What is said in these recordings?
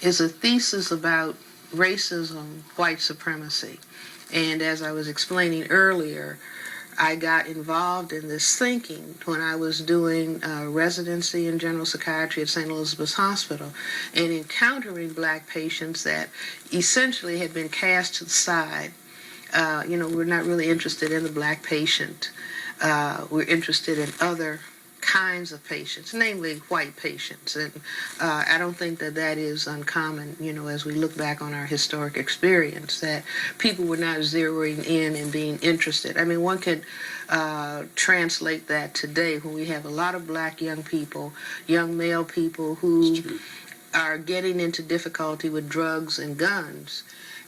is a thesis about racism, white supremacy. And as I was explaining earlier, I got involved in this thinking when I was doing residency in general psychiatry at St. Elizabeth's Hospital and encountering black patients that essentially had been cast to the side. We're not really interested in the black patient. We're interested in other kinds of patients, namely white patients. And I don't think that that is uncommon, as we look back on our historic experience, that people were not zeroing in and being interested. I mean, one could translate that today when we have a lot of black young people, young male people who are getting into difficulty with drugs and guns.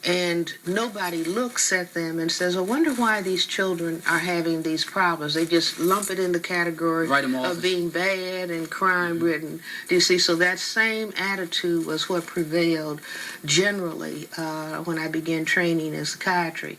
And nobody looks at them and says, I wonder why these children are having these problems. They just lump it in the category of being bad and crime-ridden. Do you see? So that same attitude was what prevailed generally when I began training in psychiatry.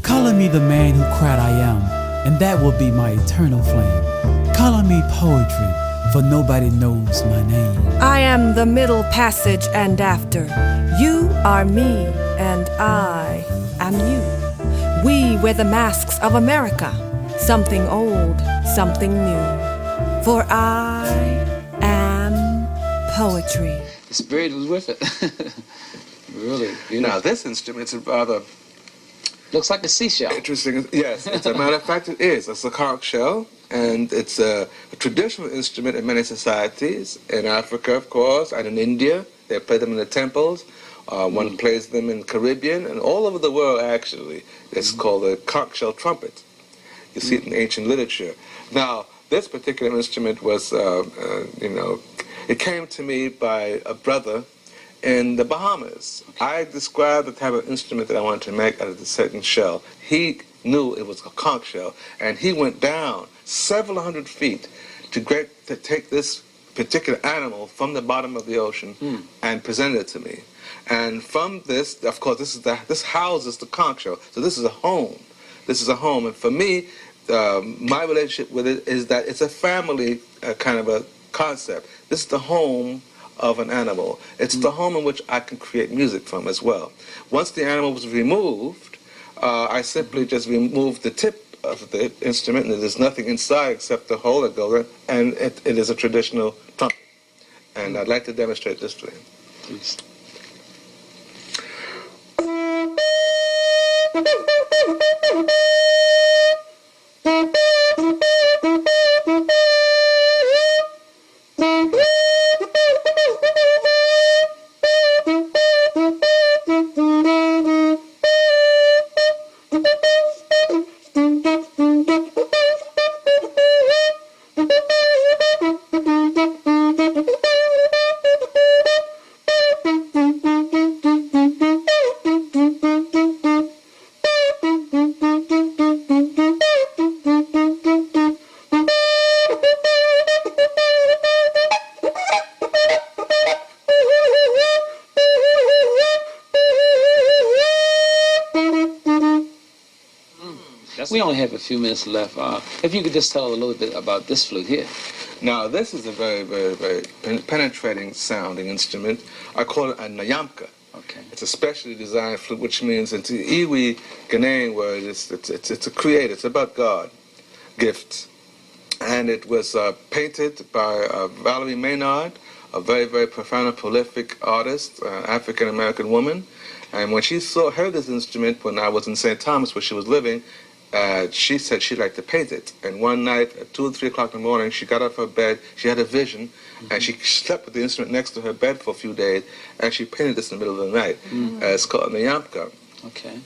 Color me the man who cried I am, and that will be my eternal flame. Color me poetry, for nobody knows my name. I am the middle passage and after. You are me, and I am you. We wear the masks of America, something old, something new. For I am poetry. The spirit was with it. Really. Now, this instrument is rather... Looks like a seashell. Interesting. Yes, as a matter of fact, it is. It's a conch shell, and it's a traditional instrument in many societies. In Africa, of course, and in India, they play them in the temples. One plays them in Caribbean, and all over the world, actually. It's called a conch shell trumpet. You see it in ancient literature. Now, this particular instrument was, it came to me by a brother in the Bahamas. Okay. I described the type of instrument that I wanted to make out of the certain shell. He knew it was a conch shell, and he went down several hundred feet to take this particular animal from the bottom of the ocean and present it to me. And from this, of course, this houses the conch shell. So this is a home. This is a home, and for me, my relationship with it is that it's a family kind of a concept. This is the home of an animal. It's the home in which I can create music from as well. Once the animal was removed, I simply just removed the tip of the instrument, and there's nothing inside except the hole that goes in, and it is a traditional trumpet. And I'd like to demonstrate this to you. Please. We only have a few minutes left. If you could just tell a little bit about this flute here. Now, this is a very, very, very penetrating sounding instrument. I call it a nyamka. Okay. It's a specially designed flute, which means it's an Iwi Ghanaian word. It's a creator. It's about God, gifts. And it was painted by Valerie Maynard, a very, very profound and prolific artist, African-American woman. And when she heard this instrument when I was in St. Thomas, where she was living, she said she'd like to paint it. And one night at 2 or 3 o'clock in the morning, she got out of her bed, she had a vision, and she slept with the instrument next to her bed for a few days, and she painted this in the middle of the night. It's called Nyamka. Okay.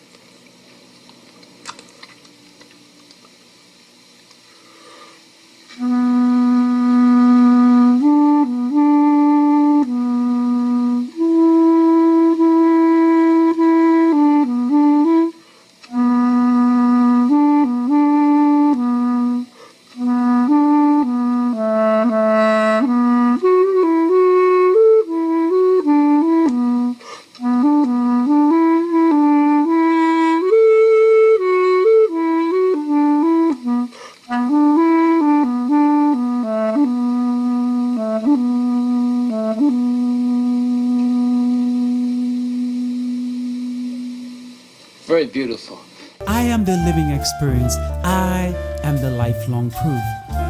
beautiful. I am the living experience. I am the lifelong proof.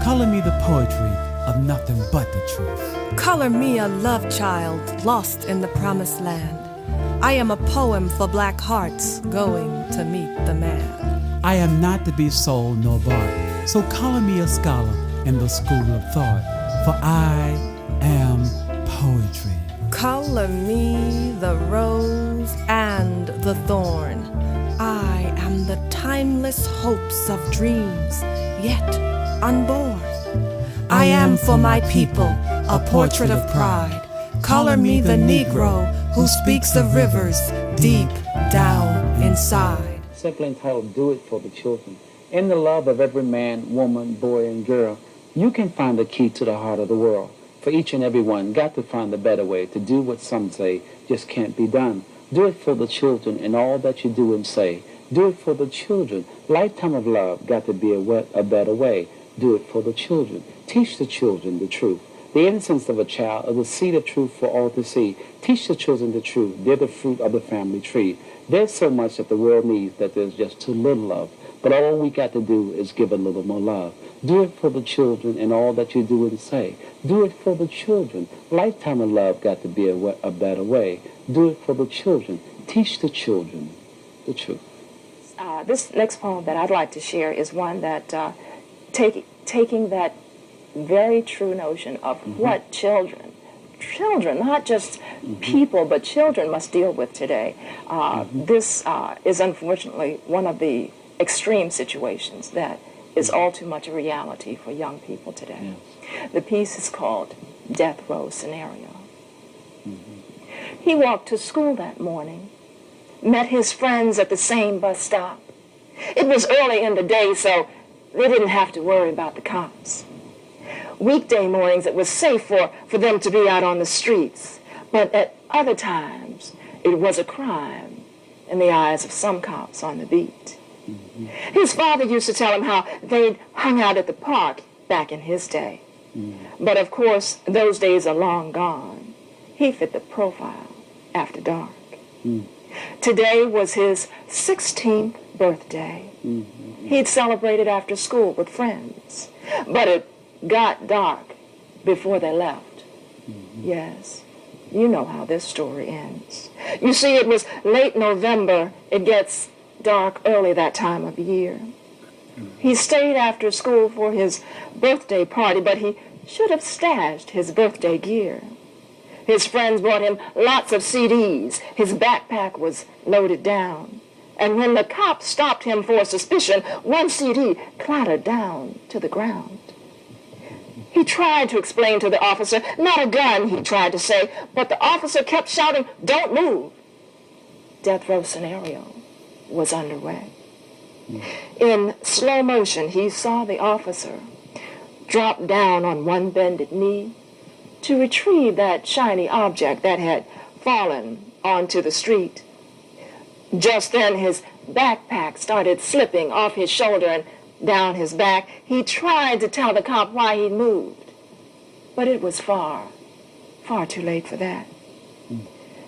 Color me the poetry of nothing but the truth. Color me a love child lost in the promised land. I am a poem for black hearts going to meet the man. I am not to be sold nor bought, so color me a scholar in the school of thought, for I am poetry. Color me the rose and the thorn. I am the timeless hopes of dreams, yet unborn. I am for my people a portrait of pride. Color me the Negro who speaks of rivers deep down inside. Simply entitled Do It for the Children. In the love of every man, woman, boy, and girl, you can find the key to the heart of the world. For each and every one, got to find the better way to do what some say just can't be done. Do it for the children in all that you do and say. Do it for the children. Lifetime of love got to be a better way. Do it for the children. Teach the children the truth. The innocence of a child is the seed of truth for all to see. Teach the children the truth. They're the fruit of the family tree. There's so much that the world needs that there's just too little of. But all we got to do is give a little more love. Do it for the children in all that you do and say. Do it for the children. Lifetime of love got to be a better way. Do it for the children. Teach the children the truth. This next poem that I'd like to share is one that taking that very true notion of what children, not just people, but children must deal with today. This is unfortunately one of the extreme situations that is all too much a reality for young people today. The piece is called Death Row Scenario. He walked to school that morning, met his friends at the same bus stop. It was early in the day, so they didn't have to worry about the cops. Weekday mornings, it was safe for them to be out on the streets, but at other times, it was a crime in the eyes of some cops on the beat. His father used to tell him how they'd hung out at the park back in his day. But of course, those days are long gone. He fit the profile after dark. Today was his 16th birthday. He'd celebrated after school with friends, but it got dark before they left. Yes, you know how this story ends. You see, it was late November. It gets dark early that time of year. He stayed after school for his birthday party, but he should have stashed his birthday gear. His friends brought him lots of CDs. His backpack was loaded down. And when the cops stopped him for suspicion, one CD clattered down to the ground. He tried to explain to the officer, not a gun, he tried to say, but the officer kept shouting, "Don't move." Death row scenario was underway. In slow motion, he saw the officer drop down on one bended knee to retrieve that shiny object that had fallen onto the street. Just then, his backpack started slipping off his shoulder and down his back. He tried to tell the cop why he'd moved, but it was far too late for that.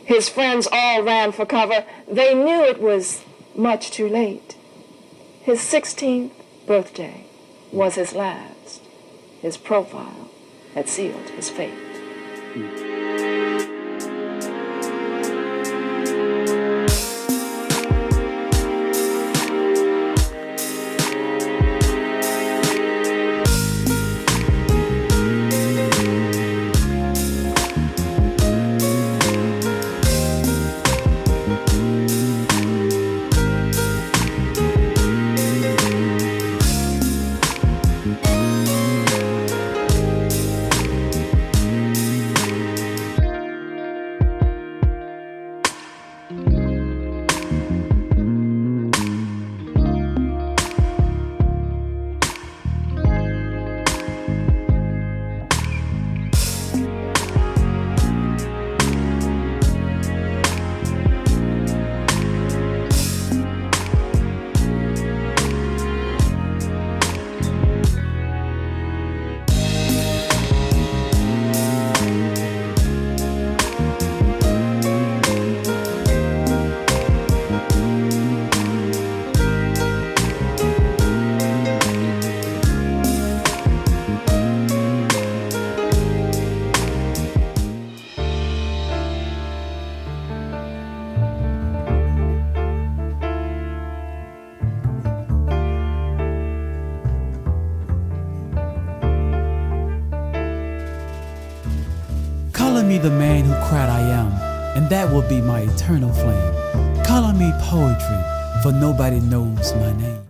His friends all ran for cover. They knew it was much too late. His 16th birthday was his last. His profile had sealed his fate. me the man who cried I am, and that will be my eternal flame. Color me poetry, for nobody knows my name.